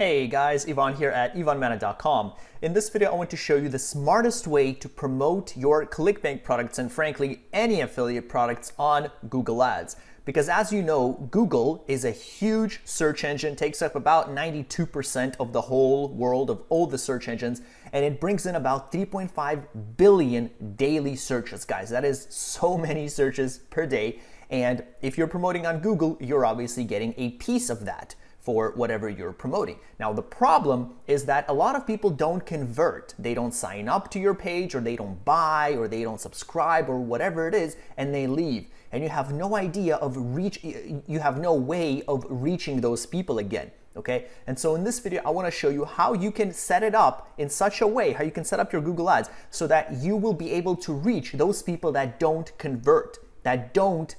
Hey guys, Ivan here at ivanmana.com. In this video, I want to show you the smartest way to promote your ClickBank products and frankly, any affiliate products on Google Ads. Because as you know, Google is a huge search engine, takes up about 92% of the whole world of all the search engines, and it brings in about 3.5 billion daily searches, guys. That is so many searches per day. And if you're promoting on Google, you're obviously getting a piece of that for whatever you're promoting. Now, the problem is that a lot of people don't convert. They don't sign up to your page, or they don't buy, or they don't subscribe, or whatever it is, and they leave. And you have no idea of you have no way of reaching those people again. Okay, and so in this video, I want to show you how you can set it up in such a way, how you can set up your Google Ads so that you will be able to reach those people that don't convert, that don't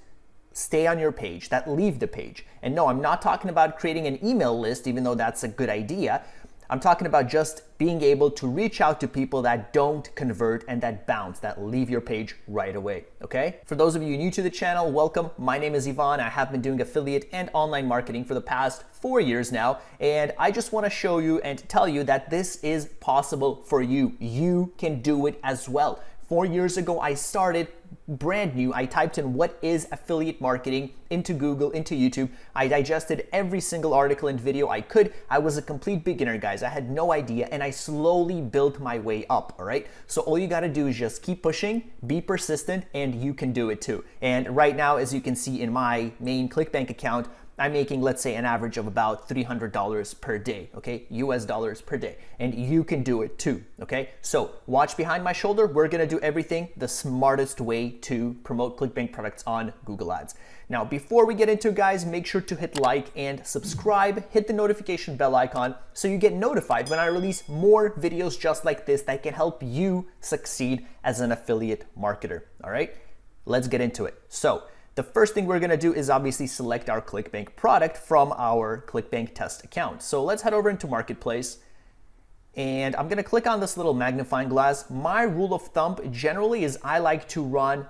stay on your page, that leave the page. And no, I'm not talking about creating an email list, even though that's a good idea. I'm talking about just being able to reach out to people that don't convert and that bounce, that leave your page right away, okay? For those of you new to the channel, welcome. My name is Ivan. I have been doing affiliate and online marketing for the past 4 years now, and I just want to show you and tell you that this is possible for you. You can do it as well. 4 years ago, I started brand new. I typed in what is affiliate marketing into Google, into YouTube. I digested every single article and video I could. I was a complete beginner, guys. I had no idea, and I slowly built my way up, all right? So all you got to do is just keep pushing, be persistent, and you can do it too. And right now, as you can see in my main ClickBank account, I'm making, let's say, an average of about $300 per day, okay? US dollars per day. And you can do it too, okay? So watch behind my shoulder. We're gonna do everything the smartest way to promote ClickBank products on Google Ads. Now, before we get into it, guys, make sure to hit like and subscribe, hit the notification bell icon so you get notified when I release more videos just like this that can help you succeed as an affiliate marketer, all right? Let's get into it. So, the first thing we're gonna do is obviously select our ClickBank product from our ClickBank test account. So let's head over into Marketplace, and I'm gonna click on this little magnifying glass. My rule of thumb generally is I like to run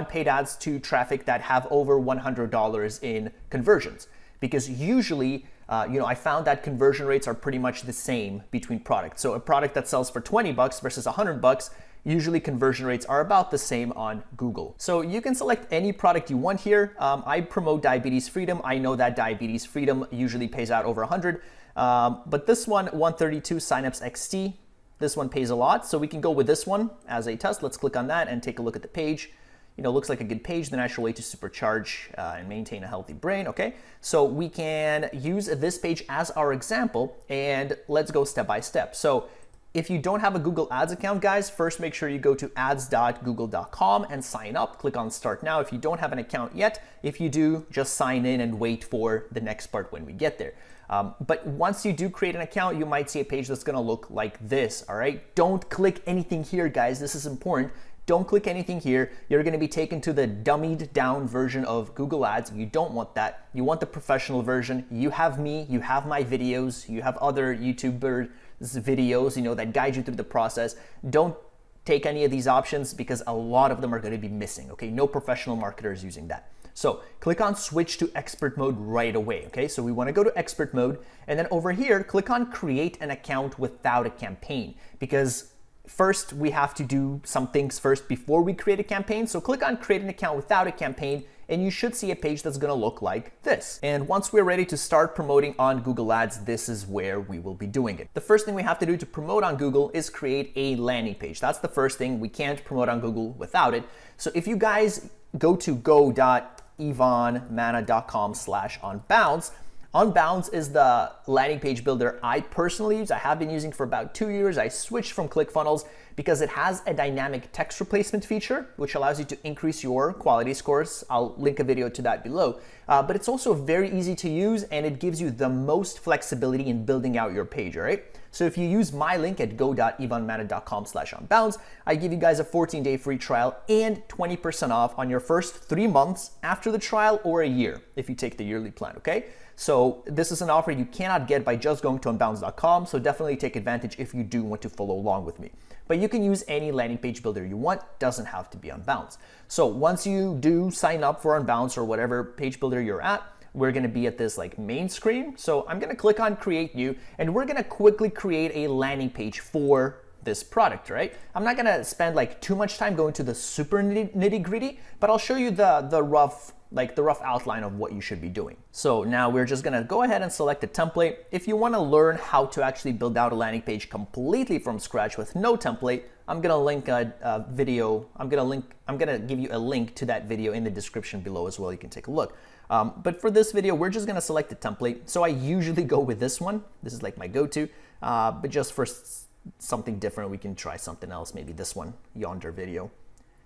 paid ads to traffic that have over $100 in conversions, because usually I found that conversion rates are pretty much the same between products. So a product that sells for 20 bucks versus 100 bucks, usually conversion rates are about the same on Google. So you can select any product you want here. I promote Diabetes Freedom. I know that Diabetes Freedom usually pays out over 100, but this one, 132 Synapse XT, this one pays a lot. So we can go with this one as a test. Let's click on that and take a look at the page. You know, looks like a good page, the natural way to supercharge and maintain a healthy brain, okay? So we can use this page as our example, and let's go step by step. So if you don't have a Google Ads account, guys, first make sure you go to ads.google.com and sign up. Click on Start Now if you don't have an account yet. If you do, just sign in and wait for the next part when we get there. But once you do create an account, you might see a page that's gonna look like this, all right? Don't click anything here, guys. This is important. Don't click anything here. You're gonna be taken to the dummied down version of Google Ads. You don't want that. You want the professional version. You have me, you have my videos, you have other YouTubers videos, that guide you through the process. Don't take any of these options because a lot of them are going to be missing, okay? No professional marketers using that. So click on switch to expert mode right away, okay? So we want to go to expert mode, and then over here, click on create an account without a campaign, because first we have to do some things first before we create a campaign. So click on create an account without a campaign, and you should see a page that's gonna look like this. And once we're ready to start promoting on Google Ads, this is where we will be doing it. The first thing we have to do to promote on Google is create a landing page. That's the first thing. We can't promote on Google without it. So if you guys go to go.ivanmana.com/onbounce, Unbounce is the landing page builder I personally use. I have been using for about 2 years. I switched from ClickFunnels because it has a dynamic text replacement feature, which allows you to increase your quality scores. I'll link a video to that below. But it's also very easy to use, and it gives you the most flexibility in building out your page, all right? So if you use my link at go.ivanmana.com/onbounce, I give you guys a 14-day free trial and 20% off on your first 3 months after the trial, or a year if you take the yearly plan, okay? So this is an offer you cannot get by just going to unbounce.com, so definitely take advantage if you do want to follow along with me. But you can use any landing page builder you want, doesn't have to be Unbounce. So once you do sign up for Unbounce or whatever page builder you're at, we're gonna be at this like main screen. So I'm gonna click on create new, and we're gonna quickly create a landing page for this product, right? I'm not gonna spend like too much time going to the super nitty gritty, but I'll show you the rough outline of what you should be doing. So now we're just gonna go ahead and select a template. If you wanna learn how to actually build out a landing page completely from scratch with no template, I'm gonna link a video. I'm gonna give you a link to that video in the description below as well. You can take a look. But for this video, we're just gonna select a template. So I usually go with this one. This is like my go-to, but just for something different, we can try something else, maybe this one, yonder video.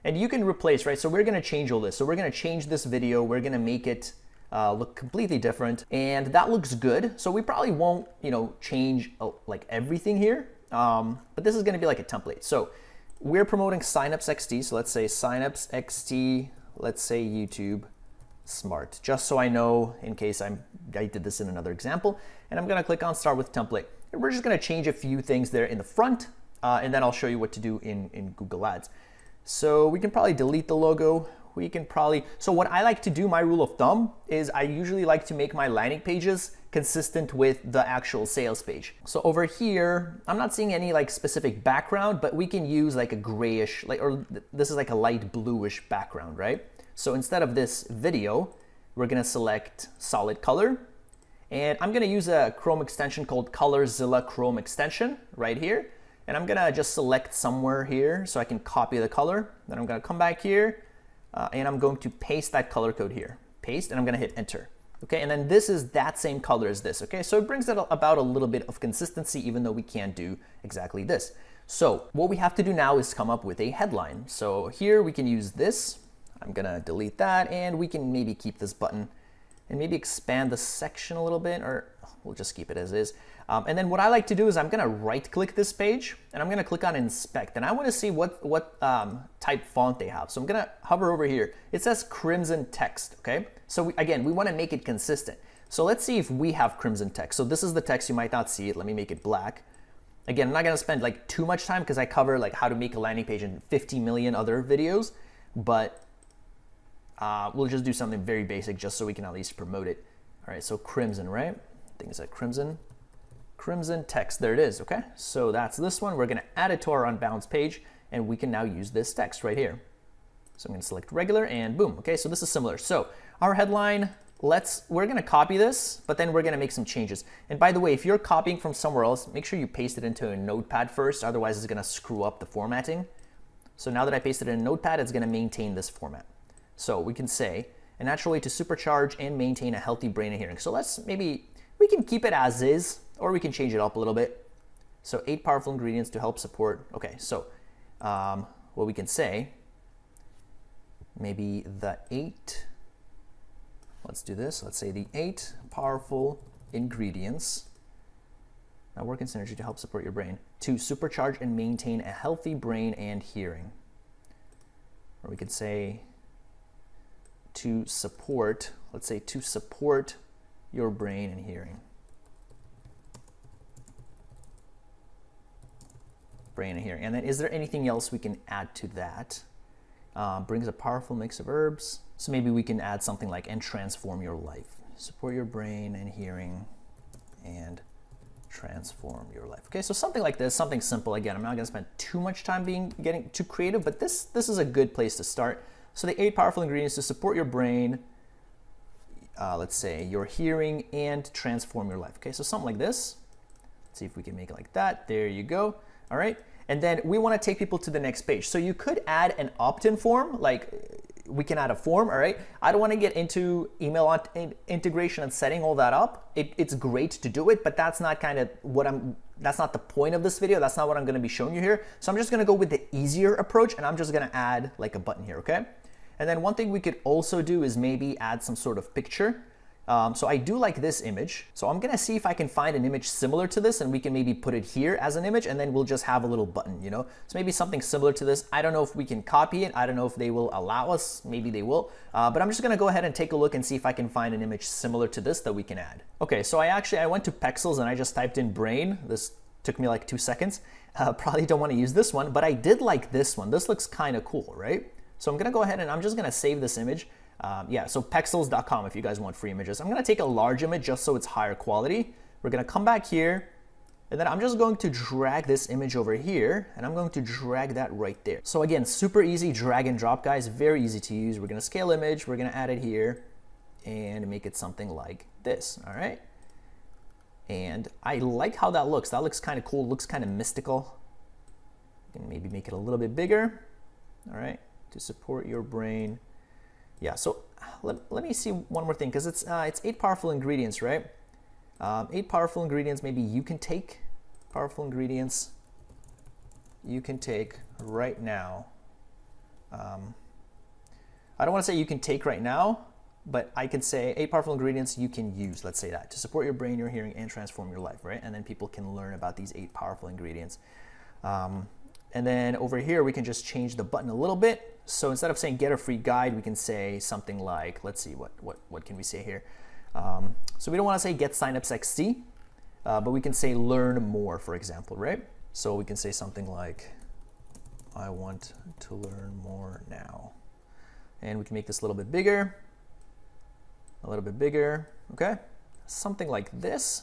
And you can replace, right? So we're gonna change all this. So we're gonna change this video. We're gonna make it look completely different, and that looks good. So we probably won't, change like everything here, but this is gonna be like a template. So we're promoting Signups XT. So let's say Signups XT, let's say YouTube Smart, just so I know in case I did this in another example. And I'm gonna click on Start with Template. And we're just gonna change a few things there in the front, and then I'll show you what to do in Google Ads. So we can probably delete the logo. So what I like to do, my rule of thumb, is I usually like to make my landing pages consistent with the actual sales page. So over here, I'm not seeing any like specific background, but we can use like a grayish, this is like a light bluish background, right? So instead of this video, we're gonna select solid color. And I'm gonna use a Chrome extension called ColorZilla Chrome extension right here. And I'm gonna just select somewhere here so I can copy the color. Then I'm gonna come back here and I'm going to paste that color code here. Paste, and I'm gonna hit enter. Okay, and then this is that same color as this, okay? So it brings it about a little bit of consistency, even though we can't do exactly this. So what we have to do now is come up with a headline. So here we can use this. I'm gonna delete that, and we can maybe keep this button and maybe expand the section a little bit, or we'll just keep it as is. And then what I like to do is I'm gonna right click this page and I'm gonna click on inspect, and I wanna see what type font they have. So I'm gonna hover over here. It says crimson text, okay? So again, we wanna make it consistent. So let's see if we have crimson text. So this is the text, you might not see it. Let me make it black. Again, I'm not gonna spend like too much time because I cover like how to make a landing page in 50 million other videos, but we'll just do something very basic just so we can at least promote it. All right, so crimson, right? I think it's like crimson text, there it is, okay? So that's this one. We're gonna add it to our unbounce page, and we can now use this text right here. So I'm gonna select regular, and boom, okay? So this is similar. So our headline, we're gonna copy this, but then we're gonna make some changes. And by the way, if you're copying from somewhere else, make sure you paste it into a notepad first, otherwise it's gonna screw up the formatting. So now that I pasted it in Notepad, it's gonna maintain this format. So we can say, a natural way to supercharge and maintain a healthy brain and hearing. So we can keep it as is, or we can change it up a little bit. So 8 powerful ingredients to help support. Okay, so what we can say, maybe let's do this. Let's say the 8 powerful ingredients that work in synergy to help support your brain, to supercharge and maintain a healthy brain and hearing. Or we could say to support, let's say to support your brain and hearing. Brain and hearing. And then is there anything else we can add to that? Brings a powerful mix of herbs. So maybe we can add something like, and transform your life. Support your brain and hearing and transform your life. Okay, so something like this, something simple. Again, I'm not gonna spend too much time getting too creative, but this is a good place to start. So the 8 powerful ingredients to support your brain, let's say your hearing, and transform your life. Okay, so something like this. Let's see if we can make it like that. There you go. All right. And then we want to take people to the next page. So you could add an opt-in form, like we can add a form. All right. I don't want to get into email integration and setting all that up. It's great to do it, but that's not that's not the point of this video. That's not what I'm going to be showing you here. So I'm just going to go with the easier approach, and I'm just going to add like a button here. Okay. And then one thing we could also do is maybe add some sort of picture. So I do like this image. So I'm gonna see if I can find an image similar to this, and we can maybe put it here as an image, and then we'll just have a little button, So maybe something similar to this. I don't know if we can copy it. I don't know if they will allow us. Maybe they will. But I'm just gonna go ahead and take a look and see if I can find an image similar to this that we can add. Okay, so I went to Pexels and I just typed in brain. This took me like 2 seconds. Probably don't wanna use this one, but I did like this one. This looks kind of cool, right? So I'm gonna go ahead and I'm just gonna save this image. Yeah, so pexels.com if you guys want free images. I'm going to take a large image just so it's higher quality. We're going to come back here, and then I'm just going to drag this image over here, and I'm going to drag that right there. So again, super easy drag and drop, guys, very easy to use. We're going to scale image, we're going to add it here, and make it something like this, all right? And I like how that looks. That looks kind of cool, looks kind of mystical. You can maybe make it a little bit bigger, all right, to support your brain. Yeah, so let me see one more thing, because it's 8 powerful ingredients, right? 8 powerful ingredients, maybe you can take powerful ingredients you can take right now. I don't want to say you can take right now, but I can say 8 powerful ingredients you can use, let's say that, to support your brain, your hearing, and transform your life, right? And then people can learn about these 8 powerful ingredients. And then over here, we can just change the button a little bit. So instead of saying get a free guide, we can say something like, let's see, what can we say here? So we don't want to say get signups XC, but we can say learn more, for example, right? So we can say something like, I want to learn more now. And we can make this a little bit bigger, okay? Something like this.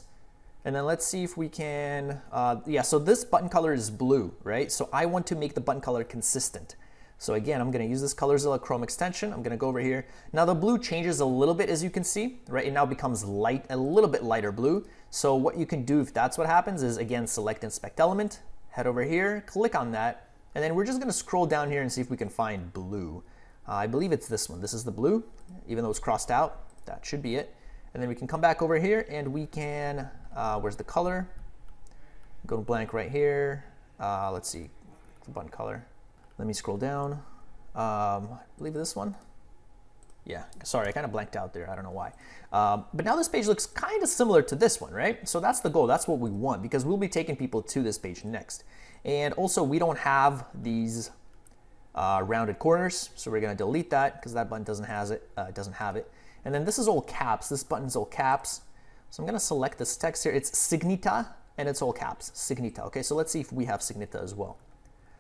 And then let's see if we can, yeah, so this button color is blue, right? So I want to make the button color consistent. So again, I'm gonna use this ColorZilla Chrome extension. I'm gonna go over here. Now the blue changes a little bit, as you can see, right? It now becomes light, a little bit lighter blue. So what you can do if that's what happens is, again, select Inspect Element, head over here, click on that, and then we're just gonna scroll down here and see if we can find blue. I believe it's this one. This is the blue, even though it's crossed out. That should be it. And then we can come back over here and we can, where's the color? Go to blank right here. Let's see, the button color. Let me scroll down. I believe this one. Yeah, sorry, I kind of blanked out there. I don't know why. But now this page looks kind of similar to this one, right? So that's the goal. That's what we want, because we'll be taking people to this page next. And also, we don't have these rounded corners, so we're going to delete that because that button doesn't have it. And then this is all caps. This button's all caps. So I'm going to select this text here. It's Signita, and it's all caps. Signita. Okay, so let's see if we have Signita as well.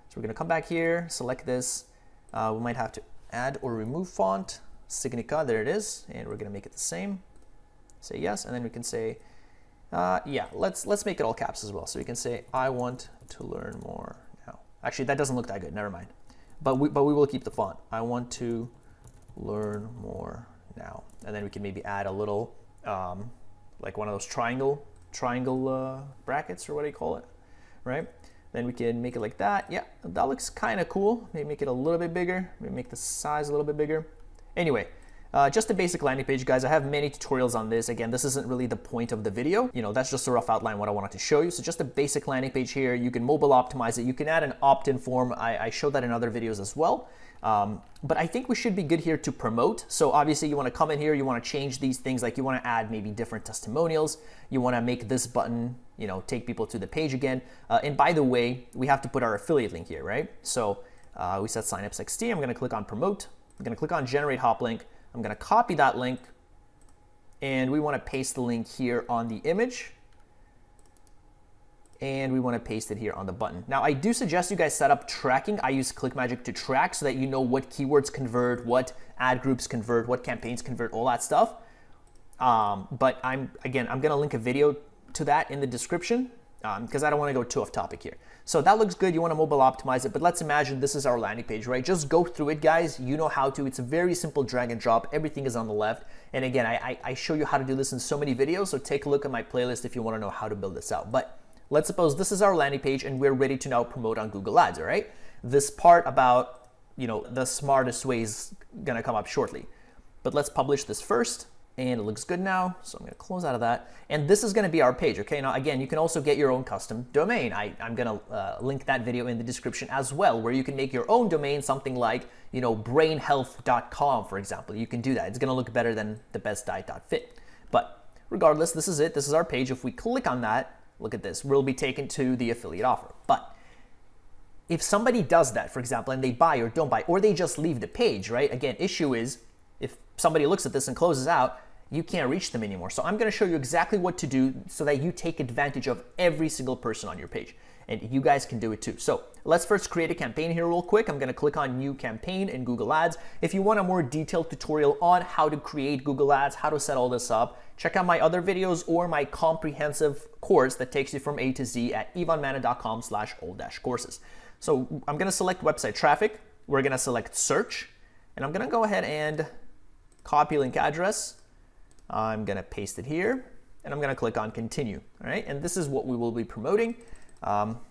So we're going to come back here, select this. We might have to add or remove font. Signica, there it is. And we're going to make it the same. Say yes, and then we can say, yeah, let's make it all caps as well. So we can say, I want to learn more now. Actually, that doesn't look that good. Never mind. But we will keep the font. I want to learn more now. And then we can maybe add a little, like one of those triangle brackets, or what do you call it, right? Then we can make it like that. Yeah, that looks kind of cool. Maybe make it a little bit bigger. Maybe make the size a little bit bigger. Anyway, just a basic landing page, guys. I have many tutorials on this. Again, this isn't really the point of the video. You know, that's just a rough outline what I wanted to show you. So just a basic landing page here. You can mobile optimize it. You can add an opt-in form. I showed that in other videos as well. But I think we should be good here to promote. So obviously you want to come in here, you want to change these things, like you want to add maybe different testimonials. You want to make this button, you know, take people to the page again. And by the way, we have to put our affiliate link here, right? So we set signups XT. I'm going to click on promote. I'm going to click on generate hop link. I'm going to copy that link, and we want to paste the link here on the image, and we want to paste it here on the button. Now, I do suggest you guys set up tracking. I use ClickMagick to track so that you know what keywords convert, what ad groups convert, what campaigns convert, all that stuff. But I'm going to link a video to that in the description because I don't want to go too off topic here. So that looks good. You want to mobile optimize it, but let's imagine this is our landing page, right? Just go through it, guys. You know how to. It's a very simple drag and drop. Everything is on the left. And again, I show you how to do this in so many videos. So take a look at my playlist if you want to know how to build this out. But let's suppose this is our landing page and we're ready to now promote on Google Ads, all right? This part about, you know, the smartest way is going to come up shortly. But let's publish this first. And it looks good now, so I'm going to close out of that. And this is going to be our page, okay? Now, again, you can also get your own custom domain. I'm going to link that video in the description as well, where you can make your own domain, something like, you know, brainhealth.com, for example. You can do that. It's going to look better than thebestdiet.fit. But regardless, this is it. This is our page. If we click on that, look at this. We'll be taken to the affiliate offer. But if somebody does that, for example, and they buy or don't buy, or they just leave the page, right? Again, issue is, if somebody looks at this and closes out, you can't reach them anymore. So I'm going to show you exactly what to do so that you take advantage of every single person on your page. And you guys can do it too. So let's first create a campaign here real quick. I'm going to click on New Campaign in Google Ads. If you want a more detailed tutorial on how to create Google Ads, how to set all this up, check out my other videos or my comprehensive course that takes you from A to Z at ivanmana.com/all-courses. So I'm going to select website traffic. We're going to select search, and I'm going to go ahead and copy link address. I'm going to paste it here, and I'm going to click on continue. All right, and this is what we will be promoting.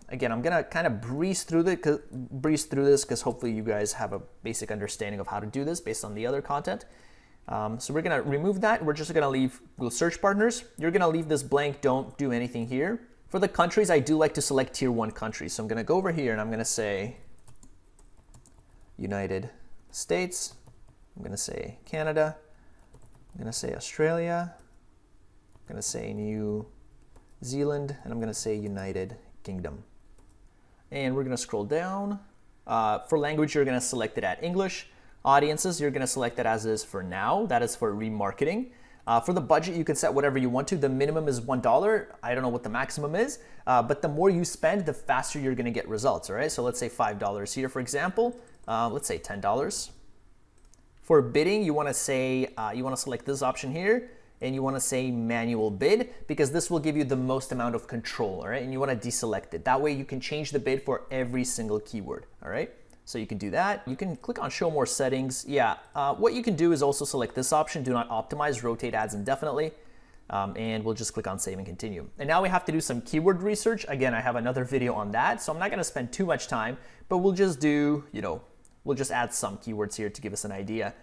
Again, I'm going to kind of breeze through this because hopefully you guys have a basic understanding of how to do this based on the other content. So we're going to remove that. We're just going to leave Google Search Partners. You're going to leave this blank. Don't do anything here. For the countries, I do like to select tier 1 countries. So I'm going to go over here and I'm going to say United States. I'm going to say Canada. I'm going to say Australia. I'm going to say New Zealand. And I'm going to say United Kingdom. And we're going to scroll down. For language, you're going to select it at English. Audiences, you're going to select it as is for now. That is for remarketing. For the budget, you can set whatever you want to. The minimum is $1. I don't know what the maximum is, but the more you spend, the faster you're going to get results. All right, so let's say $5 here, for example. Let's say $10. For bidding, you want to say you want to select this option here, and you want to say manual bid because this will give you the most amount of control. All right, and you want to deselect it. That way, you can change the bid for every single keyword. All right. So you can do that. You can click on show more settings. Yeah, what you can do is also select this option, do not optimize, rotate ads indefinitely. And we'll just click on save and continue. And now we have to do some keyword research. Again, I have another video on that, so I'm not gonna spend too much time, but we'll just do, we'll just add some keywords here to give us an idea.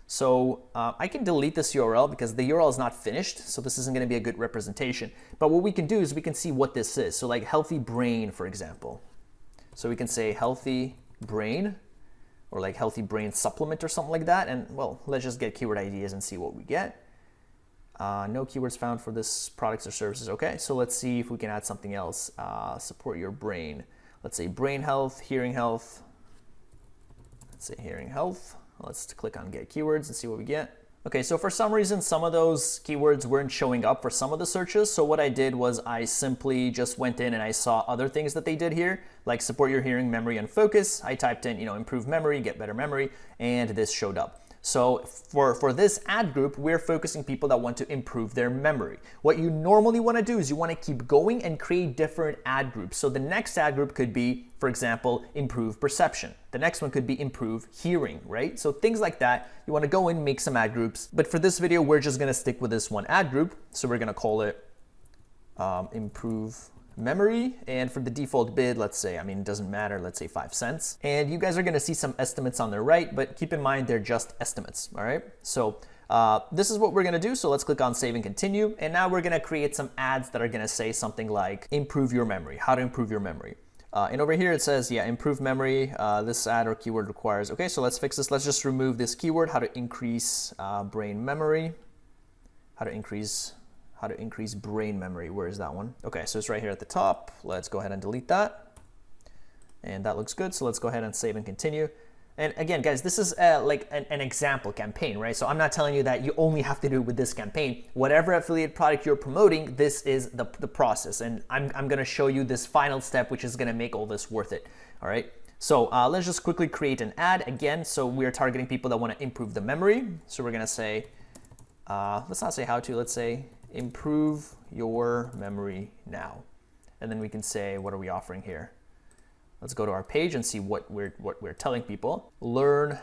So I can delete this URL because the URL is not finished, so this isn't gonna be a good representation. But what we can do is we can see what this is. So like healthy brain, for example. So we can say healthy brain or like healthy brain supplement or something like that, and well, let's just get keyword ideas and see what we get. No keywords found for this products or services. Okay, so let's see if we can add something else. Support your brain. Let's say brain health, hearing health. Let's say hearing health. Let's click on get keywords and see what we get. Okay, so for some reason, some of those keywords weren't showing up for some of the searches. So what I did was I simply just went in and I saw other things that they did here, like support your hearing, memory, and focus. I typed in, improve memory, get better memory, and this showed up. So for this ad group, we're focusing people that want to improve their memory. What you normally want to do is you want to keep going and create different ad groups. So the next ad group could be, for example, improve perception. The next one could be improve hearing, right? So things like that, you want to go and make some ad groups. But for this video, we're just going to stick with this one ad group. So we're going to call it improve memory, and for the default bid, let's say, it doesn't matter, let's say 5 cents. And you guys are going to see some estimates on the right, but keep in mind they're just estimates. All right, so this is what we're going to do. So let's click on save and continue, and now we're going to create some ads that are going to say something like improve your memory, how to improve your memory. And over here it says, yeah, improve memory. This ad or keyword requires. Okay, so let's fix this. Let's just remove this keyword, how to increase brain memory, how to increase brain memory. Where is that one? Okay, so it's right here at the top. Let's go ahead and delete that. And that looks good. So let's go ahead and save and continue. And again, guys, this is like an example campaign, right? So I'm not telling you that you only have to do it with this campaign. Whatever affiliate product you're promoting, this is the process. And I'm going to show you this final step, which is going to make all this worth it. All right. So let's just quickly create an ad again. So we're targeting people that want to improve the memory. So we're going to say, let's not say how to, let's say, improve your memory now. And then we can say, what are we offering here? Let's go to our page and see what we're telling people. Learn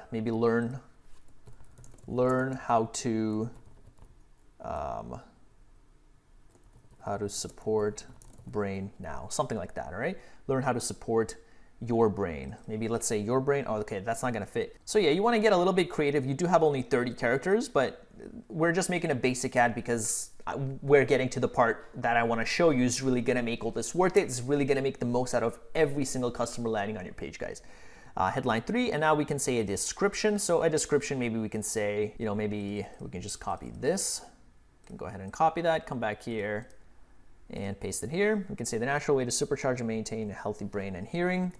how to support brain now. Something like that, all right? Learn how to support your brain. Maybe let's say your brain. Oh, okay, that's not gonna fit. So yeah, you wanna get a little bit creative. You do have only 30 characters, but we're just making a basic ad because we're getting to the part that I wanna show you is really gonna make all this worth it. It's really gonna make the most out of every single customer landing on your page, guys. Headline 3, and now we can say a description. So a description, maybe we can say, maybe we can just copy this. We can go ahead and copy that, come back here and paste it here. We can say the natural way to supercharge and maintain a healthy brain and hearing.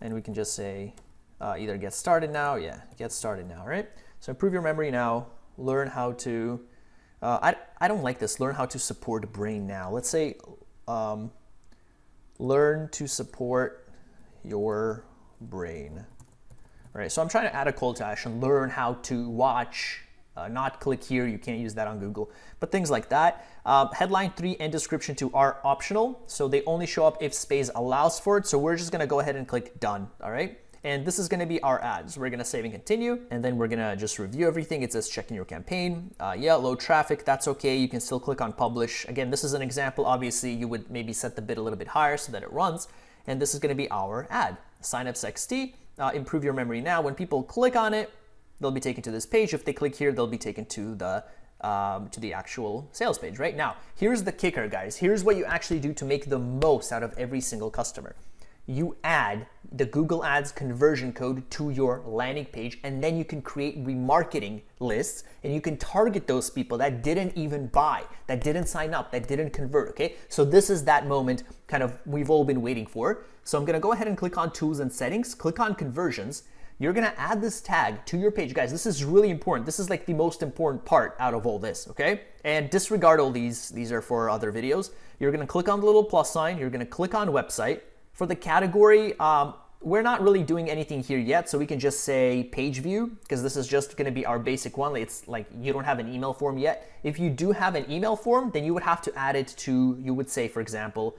And we can just say either get started now. Yeah, get started now, right? So improve your memory now, learn how to I don't like this. Learn how to support brain now. Let's say learn to support your brain. All right, so I'm trying to add a call to action, learn how to watch, not click here, you can't use that on Google, but things like that. Headline 3 and description 2 are optional, so they only show up if space allows for it, so we're just gonna go ahead and click done, all right? And this is gonna be our ads. We're gonna save and continue, and then we're gonna just review everything. It says checking your campaign. Yeah, low traffic, that's okay. You can still click on publish. Again, this is an example. Obviously, you would maybe set the bid a little bit higher so that it runs, and this is gonna be our ad. Signups XT. Improve your memory now. When people click on it, they'll be taken to this page. If they click here, they'll be taken to the actual sales page. Right now, here's the kicker, guys. Here's what you actually do to make the most out of every single customer. You add the Google Ads conversion code to your landing page, and then you can create remarketing lists, and you can target those people that didn't even buy, that didn't sign up, that didn't convert, okay? So this is that moment kind of we've all been waiting for. So I'm gonna go ahead and click on tools and settings, click on conversions. You're gonna add this tag to your page. Guys, this is really important. This is like the most important part out of all this, okay? And disregard all these are for other videos. You're gonna click on the little plus sign, you're gonna click on website. For the category, we're not really doing anything here yet, so we can just say page view, because this is just gonna be our basic one. It's like you don't have an email form yet. If you do have an email form, then you would have to add it to, you would say, for example,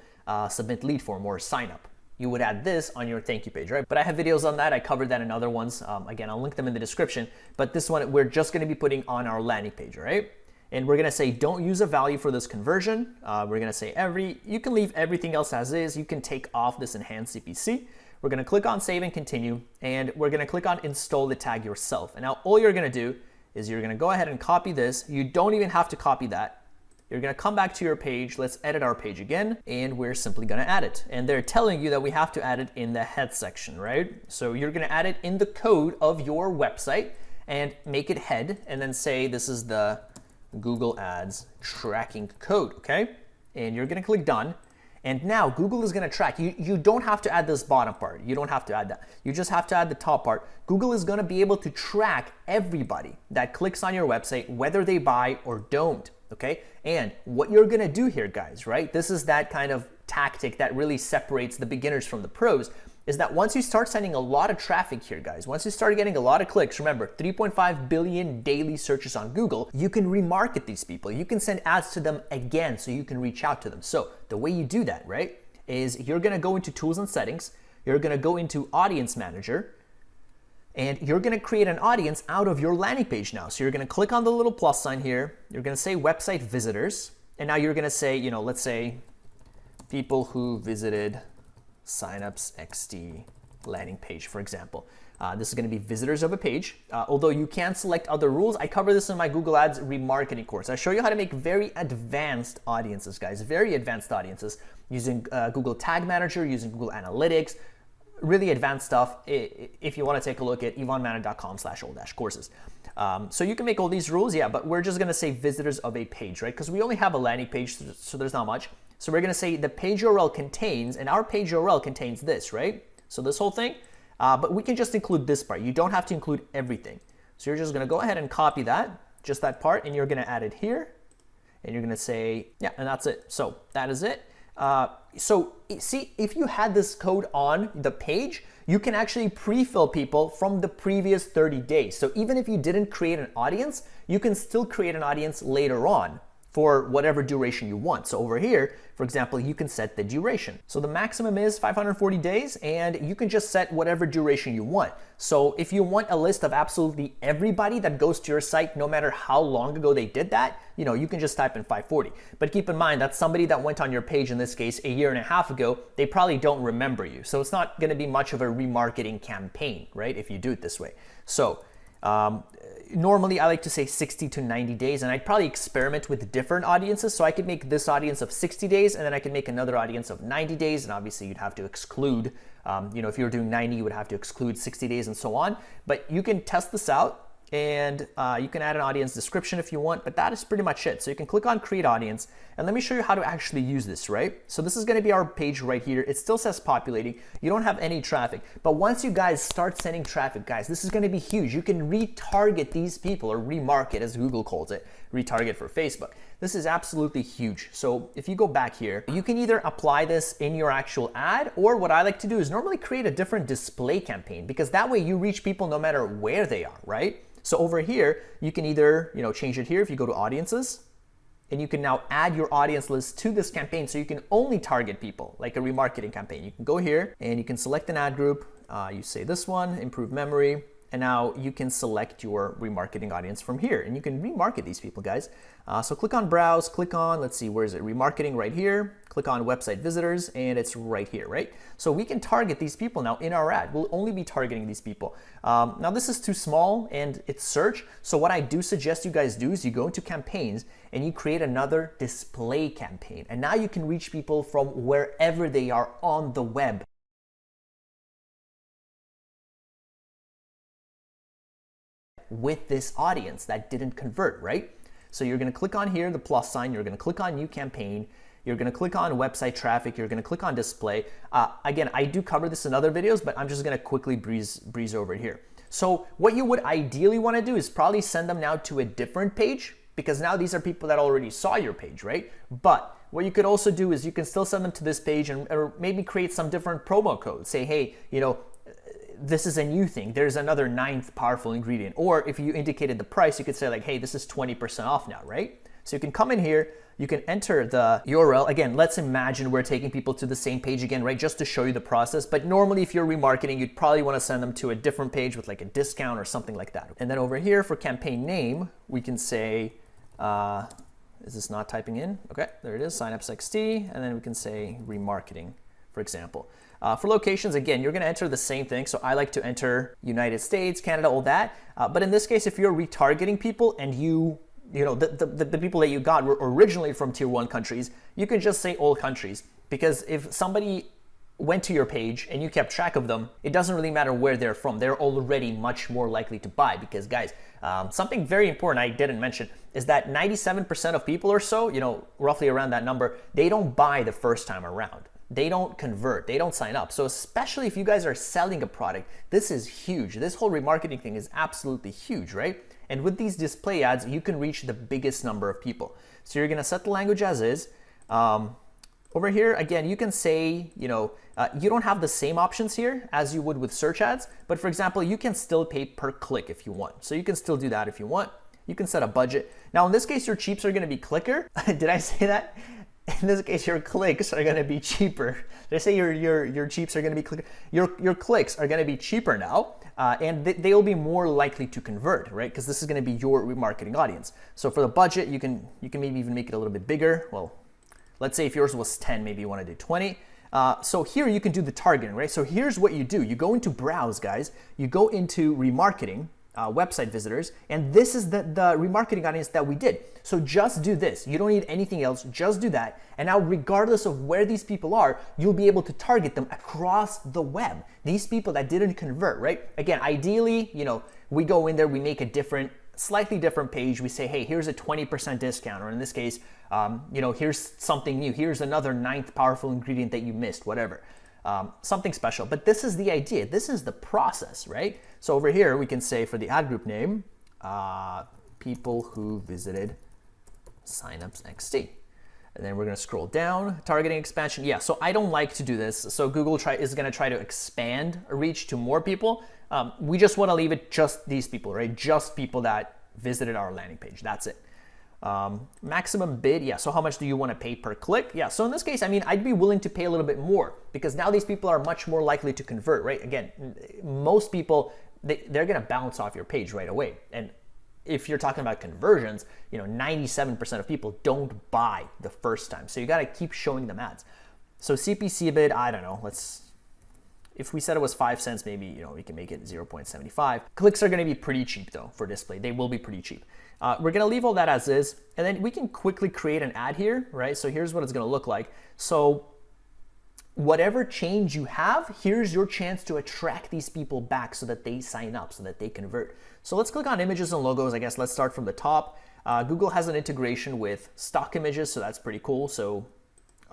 submit lead form or sign up. You would add this on your thank you page, right? But I have videos on that. I covered that in other ones. Again, I'll link them in the description, but this one we're just gonna be putting on our landing page, right? And we're gonna say, don't use a value for this conversion. We're gonna say you can leave everything else as is. You can take off this enhanced CPC. We're gonna click on save and continue, and we're gonna click on install the tag yourself. And now all you're gonna do is you're gonna go ahead and copy this. You don't even have to copy that. You're gonna come back to your page. Let's edit our page again, and we're simply gonna add it. And they're telling you that we have to add it in the head section, right? So you're gonna add it in the code of your website and make it head, and then say this is the Google Ads tracking code, okay? And you're gonna click done. And now Google is gonna track. You don't have to add this bottom part. You don't have to add that. You just have to add the top part. Google is gonna be able to track everybody that clicks on your website, whether they buy or don't, okay? And what you're gonna do here, guys, right? This is that kind of tactic that really separates the beginners from the pros, is that once you start sending a lot of traffic here, guys, once you start getting a lot of clicks, remember, 3.5 billion daily searches on Google, you can remarket these people. You can send ads to them again so you can reach out to them. So the way you do that, right, is you're gonna go into tools and settings, you're gonna go into audience manager, and you're gonna create an audience out of your landing page now. So you're gonna click on the little plus sign here, you're gonna say website visitors, and now you're gonna say, you know, let's say people who visited Signups XT landing page, for example. This is going to be visitors of a page. Although you can select other rules. I cover this in my Google Ads remarketing course. I show you how to make very advanced audiences, guys, very advanced audiences using Google Tag Manager, using Google Analytics, really advanced stuff. If you want to take a look at yvonmanna.com/all-courses. So you can make all these rules, yeah, but we're just going to say visitors of a page, right? Because we only have a landing page, so there's not much. So we're gonna say the page URL contains, and our page URL contains this, right? So this whole thing, but we can just include this part. You don't have to include everything. So you're just gonna go ahead and copy that, just that part, and you're gonna add it here, and you're gonna say, yeah, and that's it. So that is it. So see, if you had this code on the page, you can actually pre-fill people from the previous 30 days. So even if you didn't create an audience, you can still create an audience later on for whatever duration you want. So over here, for example, you can set the duration. So the maximum is 540 days, and you can just set whatever duration you want. So if you want a list of absolutely everybody that goes to your site, no matter how long ago they did that, you know, you can just type in 540. But keep in mind that somebody that went on your page, in this case, a year and a half ago, they probably don't remember you. So it's not gonna be much of a remarketing campaign, right, if you do it this way. So normally I like to say 60 to 90 days, and I'd probably experiment with different audiences. So I could make this audience of 60 days, and then I could make another audience of 90 days. And obviously you'd have to exclude, you know, if you were doing 90, you would have to exclude 60 days and so on. But you can test this out. and you can add an audience description if you want, but that is pretty much it. So you can click on create audience, and let me show you how to actually use this, right? So this is gonna be our page right here. It still says populating. You don't have any traffic, but once you guys start sending traffic, guys, this is gonna be huge. You can retarget these people, or remarket as Google calls it, retarget for Facebook. This is absolutely huge. So if you go back here, you can either apply this in your actual ad, or what I like to do is normally create a different display campaign, because that way you reach people no matter where they are, right? So over here, you can either, change it here if you go to audiences, and you can now add your audience list to this campaign, so you can only target people, like a remarketing campaign. You can go here and you can select an ad group. You say this one, improve memory, and now you can select your remarketing audience from here, and you can remarket these people, guys. So click on browse, click on, let's see, where is it? Remarketing right here. Click on website visitors, and it's right here, right? So we can target these people now in our ad. We'll only be targeting these people. Now this is too small and it's search. So what I do suggest you guys do is you go into campaigns and you create another display campaign. And now you can reach people from wherever they are on the web. With this audience that didn't convert, right? So you're gonna click on here, the plus sign, you're gonna click on new campaign, you're gonna click on website traffic, you're gonna click on display. Again, I do cover this in other videos, but I'm just gonna quickly breeze over here. So what you would ideally wanna do is probably send them now to a different page, because now these are people that already saw your page, right? But what you could also do is you can still send them to this page, and or maybe create some different promo codes. Say, hey, this is a new thing. There's another 9th powerful ingredient. Or if you indicated the price, you could say like, hey, this is 20% off now, right? So you can come in here, you can enter the URL. Again, let's imagine we're taking people to the same page again, right? Just to show you the process. But normally if you're remarketing, you'd probably want to send them to a different page with like a discount or something like that. And then over here for campaign name, we can say, is this not typing in? Okay, there it is, signups XT. And then we can say remarketing, for example. For locations, again, you're gonna enter the same thing. So I like to enter United States, Canada, all that. But in this case, if you're retargeting people and the people that you got were originally from tier 1 countries, you can just say all countries. Because if somebody went to your page and you kept track of them, it doesn't really matter where they're from. They're already much more likely to buy, because guys, something very important I didn't mention is that 97% of people or so, roughly around that number, they don't buy the first time around. They don't convert, they don't sign up. So especially if you guys are selling a product, this is huge. This whole remarketing thing is absolutely huge, right? And with these display ads, you can reach the biggest number of people. So you're gonna set the language as is. Over here, again, you can say, you don't have the same options here as you would with search ads, but for example, you can still pay per click if you want. So you can still do that if you want. You can set a budget. Now in this case, your cheaps are gonna be clicker. Did I say that? In this case, your clicks are going to be cheaper. Did I say your cheaps are going to be clicker? Your clicks are going to be cheaper now, and they will be more likely to convert, right? Because this is going to be your remarketing audience. So for the budget, you can maybe even make it a little bit bigger. Well, let's say if yours was 10, maybe you want to do 20. So here you can do the targeting, right? So here's what you do. You go into browse, guys. You go into remarketing. Website visitors, and this is the remarketing audience that we did. So just do this. You don't need anything else, just do that. And now regardless of where these people are, you'll be able to target them across the web. These people that didn't convert, right? Again, ideally, we go in there, we make a slightly different page. We say, hey, here's a 20% discount, or in this case, here's something new. Here's another 9th powerful ingredient that you missed, whatever. Something special, but this is the idea. This is the process, right? So over here, we can say for the ad group name, people who visited signups XT. And then we're gonna scroll down, targeting expansion. Yeah, so I don't like to do this. So Google is gonna try to expand reach to more people. We just wanna leave it just these people, right? Just people that visited our landing page, that's it. Maximum bid, yeah, so how much do you want to pay per click? Yeah, so in this case, I'd be willing to pay a little bit more, because now these people are much more likely to convert, right? Again, most people, they're going to bounce off your page right away. And if you're talking about conversions, 97% of people don't buy the first time. So you got to keep showing them ads. So CPC bid, I don't know, if we said it was 5 cents, maybe, we can make it 0.75. Clicks are going to be pretty cheap though for display. They will be pretty cheap. We're going to leave all that as is, and then we can quickly create an ad here, right? So here's what it's going to look like. So whatever change you have, here's your chance to attract these people back so that they sign up, so that they convert. So let's click on images and logos. I guess let's start from the top. Google has an integration with stock images, so that's pretty cool. So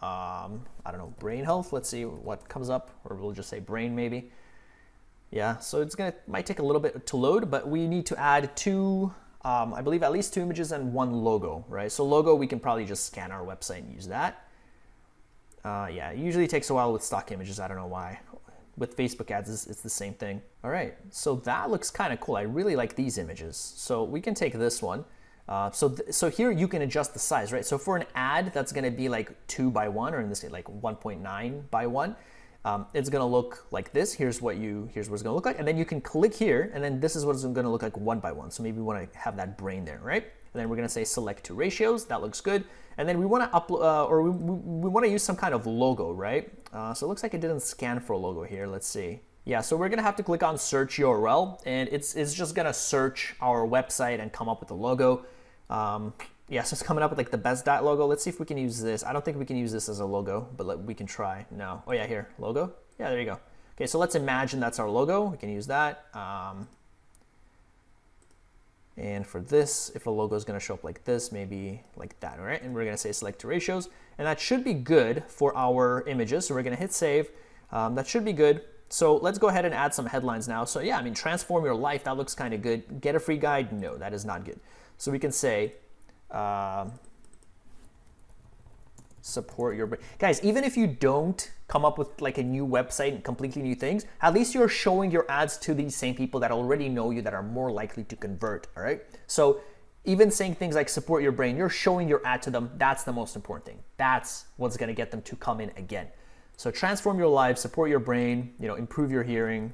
I don't know, brain health. Let's see what comes up, or we'll just say brain maybe. Yeah, so might take a little bit to load, but we need to add two, I believe at least 2 images and 1 logo, right? So logo, we can probably just scan our website and use that. Yeah, it usually takes a while with stock images. I don't know why. With Facebook ads, it's the same thing. All right, so that looks kind of cool. I really like these images. So we can take this one. So here you can adjust the size, right? So for an ad, that's going to be like 2 by 1, or in this case, like 1.9 by 1. It's going to look like this. Here's what it's going to look like. And then you can click here, and then this is what it's going to look like 1 by 1. So maybe we want to have that brain there, right? And then we're going to say select to ratios. That looks good. And then we want to upload, or we want to use some kind of logo, right? So it looks like it didn't scan for a logo here. Let's see. Yeah, so we're going to have to click on search URL, and it's just going to search our website and come up with a logo. Yeah, so it's coming up with like the best dot logo. Let's see if we can use this. I don't think we can use this as a logo, but we can try. No. Oh yeah, here, logo. Yeah, there you go. Okay, so let's imagine that's our logo. We can use that. And for this, if a logo is going to show up like this, maybe like that, all right? And we're going to say select to ratios, and that should be good for our images. So we're going to hit save. That should be good. So let's go ahead and add some headlines now. So yeah, I mean, transform your life. That looks kind of good. Get a free guide. No, that is not good. So we can say, support your brain. Guys, even if you don't come up with like a new website and completely new things, at least you're showing your ads to these same people that already know you, that are more likely to convert, all right? So even saying things like support your brain, you're showing your ad to them. That's the most important thing. That's what's going to get them to come in again. So transform your life, support your brain, improve your hearing,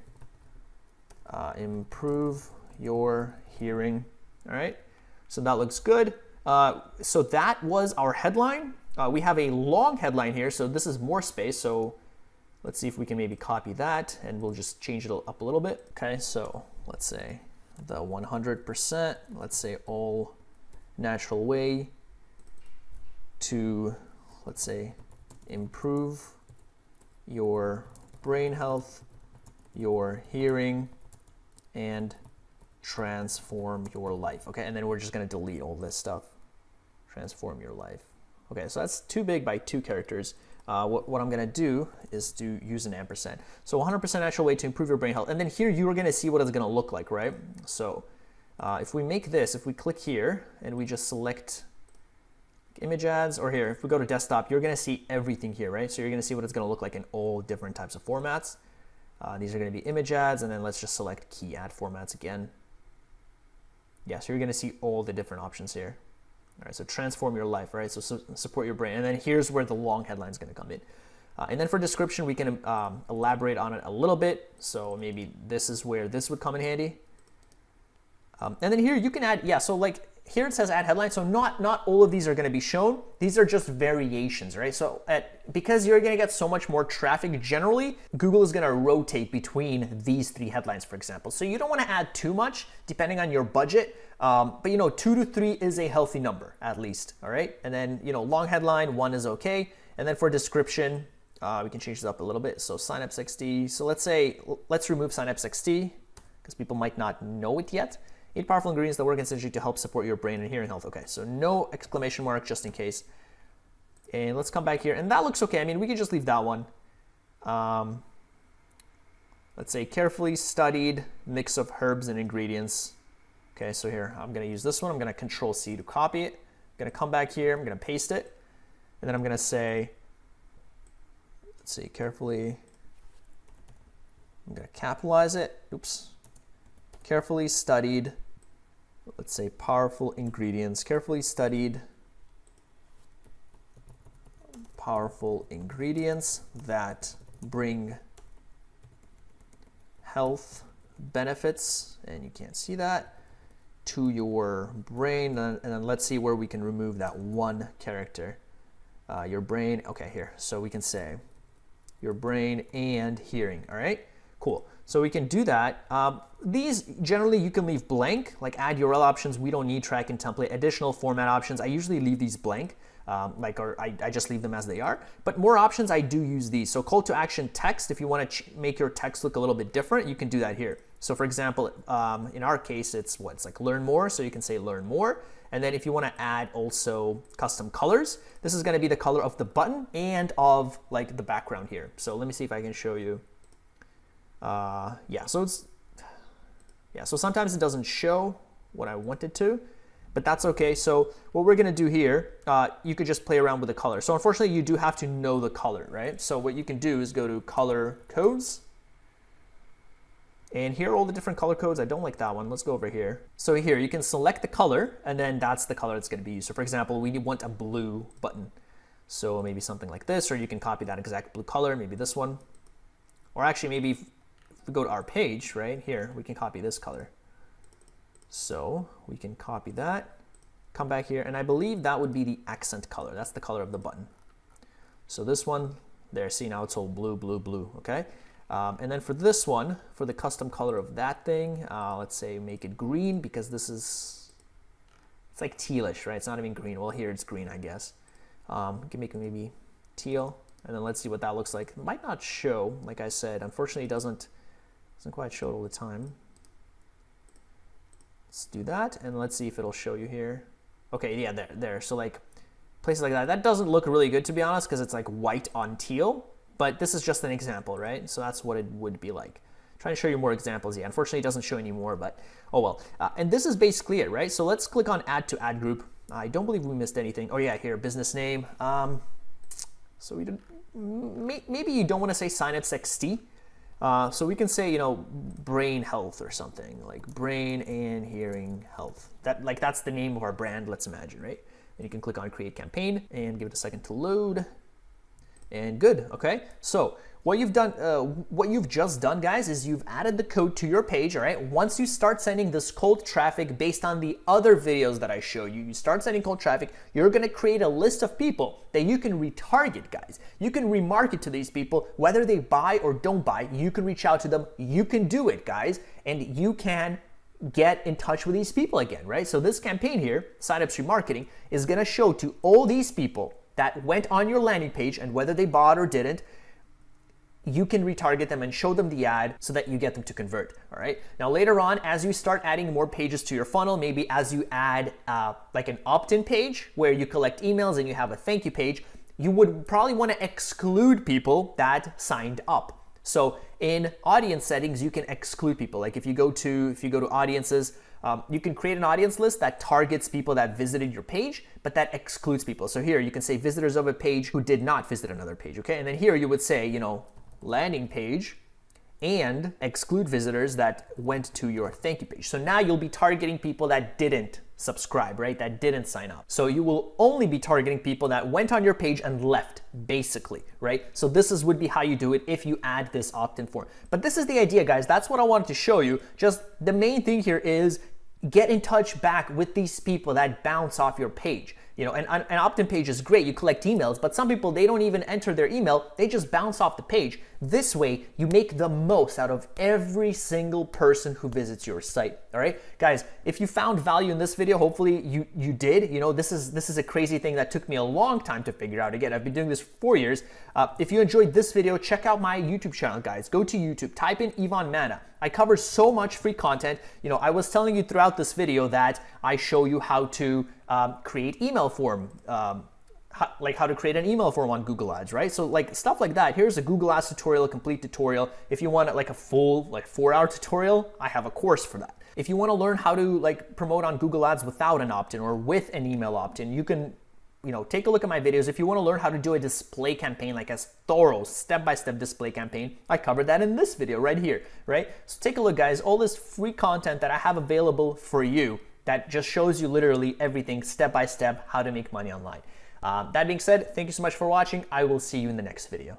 all right? So that looks good. So that was our headline. We have a long headline here, so this is more space. So let's see if we can maybe copy that, and we'll just change it up a little bit. Okay, so let's say the 100%, let's say all natural way to, let's say, improve your brain health, your hearing, and transform your life. Okay, and then we're just going to delete all this stuff. Transform your life. Okay, so that's too big by 2 characters. What I'm going to do is to use an ampersand. So 100% natural way to improve your brain health. And then here you are going to see what it's going to look like, right? So if we make this, if we click here and we just select image ads, or here, if we go to desktop, you're going to see everything here, right? So you're going to see what it's going to look like in all different types of formats. These are going to be image ads, and then let's just select key ad formats again. Yeah, so you're going to see all the different options here. All right, so transform your life, right? So support your brain. And then here's where the long headline is going to come in. And then for description, we can elaborate on it a little bit. So maybe this is where this would come in handy. And then here you can add, yeah, so like here it says add headline. So not all of these are going to be shown. These are just variations, right? So because you're going to get so much more traffic generally, Google is going to rotate between these 3 headlines, for example. So you don't want to add too much depending on your budget. But 2 to 3 is a healthy number at least, all right? And then, long headline, 1 is okay. And then for description, we can change this up a little bit. So signups XD. So let's remove signups XD because people might not know it yet. 8 powerful ingredients that work essentially to help support your brain and hearing health. Okay, so no exclamation mark just in case. And let's come back here, and that looks okay. I mean, we can just leave that one. Let's say carefully studied mix of herbs and ingredients. Okay, so here, I'm gonna use this one. I'm gonna Control C to copy it. I'm gonna come back here, I'm gonna paste it. And then I'm gonna say, let's see, carefully, I'm gonna capitalize it. Oops. Carefully studied, let's say powerful ingredients, carefully studied powerful ingredients that bring health benefits, and you can't see that, to your brain. And then let's see where we can remove that 1 character. Your brain, okay, here. So we can say your brain and hearing, all right? Cool. So we can do that. These generally you can leave blank, like add URL options. We don't need track and template. Additional format options, I usually leave these blank. or I just leave them as they are. But more options, I do use these. So call to action text, if you want to make your text look a little bit different, you can do that here. So for example, in our case, it's like learn more. So you can say learn more. And then if you want to add also custom colors, this is going to be the color of the button and of like the background here. So let me see if I can show you. So sometimes it doesn't show what I want it to, but that's okay. So what we're going to do here, you could just play around with the color. So unfortunately, you do have to know the color, right? So what you can do is go to color codes. And here are all the different color codes. I don't like that one. Let's go over here. So here you can select the color, and then that's the color that's going to be used. So for example, we want a blue button. So maybe something like this, or you can copy that exact blue color, maybe this one. Or actually, maybe if we go to our page right here, we can copy this color. So we can copy that, come back here, and I believe that would be the accent color. That's the color of the button. So this one there, see, now it's all blue, blue, blue, okay? And then for this one, for the custom color of that thing, let's say make it green, because this is, it's like tealish, right? It's not even green. Well, here it's green, I guess. You can make it maybe teal, and then let's see what that looks like. It might not show, like I said. Unfortunately, it doesn't quite show it all the time. Let's do that, and let's see if it'll show you here. Okay, yeah, there. So like places like that. That doesn't look really good, to be honest, because it's like white on teal. But this is just an example, right? So that's what it would be like. Trying to show you more examples. Yeah, unfortunately, it doesn't show anymore, but oh well. And this is basically it, right? So let's click on add to ad group. I don't believe we missed anything. Oh yeah, here, business name. So we did, maybe you don't want to say Synapse XT. So we can say, brain health or something, like brain and hearing health. That's the name of our brand, let's imagine, right? And you can click on create campaign and give it a second to load. And good, okay? So what you've just done, guys, is you've added the code to your page, all right? Once you start sending this cold traffic based on the other videos that I showed you, you start sending cold traffic, you're gonna create a list of people that you can retarget, guys. You can remarket to these people, whether they buy or don't buy, you can reach out to them, you can do it, guys, and you can get in touch with these people again, right? So this campaign here, Synapse Remarketing, is gonna show to all these people that went on your landing page, and whether they bought or didn't, you can retarget them and show them the ad so that you get them to convert, all right? Now later on, as you start adding more pages to your funnel, maybe as you add like an opt-in page where you collect emails and you have a thank you page, you would probably want to exclude people that signed up. So in audience settings, you can exclude people. Like if you go to audiences, you can create an audience list that targets people that visited your page, but that excludes people. So here you can say visitors of a page who did not visit another page, okay? And then here you would say, landing page and exclude visitors that went to your thank you page. So now you'll be targeting people that didn't subscribe, right? That didn't sign up. So you will only be targeting people that went on your page and left, basically, right? So this would be how you do it if you add this opt-in form. But this is the idea, guys. That's what I wanted to show you. Just the main thing here is get in touch back with these people that bounce off your page. An opt-in page is great, you collect emails, but some people, they don't even enter their email, they just bounce off the page. This way, you make the most out of every single person who visits your site, all right? Guys, if you found value in this video, hopefully you did. This is a crazy thing that took me a long time to figure out. Again, I've been doing this for 4 years. If you enjoyed this video, check out my YouTube channel, guys. Go to YouTube, type in Ivan Mana. I cover so much free content. I was telling you throughout this video that I show you how to create email form, like how to create an email form on Google Ads, right? So like stuff like that. Here's a Google Ads tutorial, a complete tutorial. If you want like a full 4-hour tutorial, I have a course for that. If you want to learn how to promote on Google Ads without an opt-in or with an email opt-in, you can take a look at my videos. If you want to learn how to do a display campaign, like a thorough step-by-step display campaign, I covered that in this video right here, right? So take a look, guys. All this free content that I have available for you that just shows you literally everything step-by-step how to make money online. That being said, thank you so much for watching. I will see you in the next video.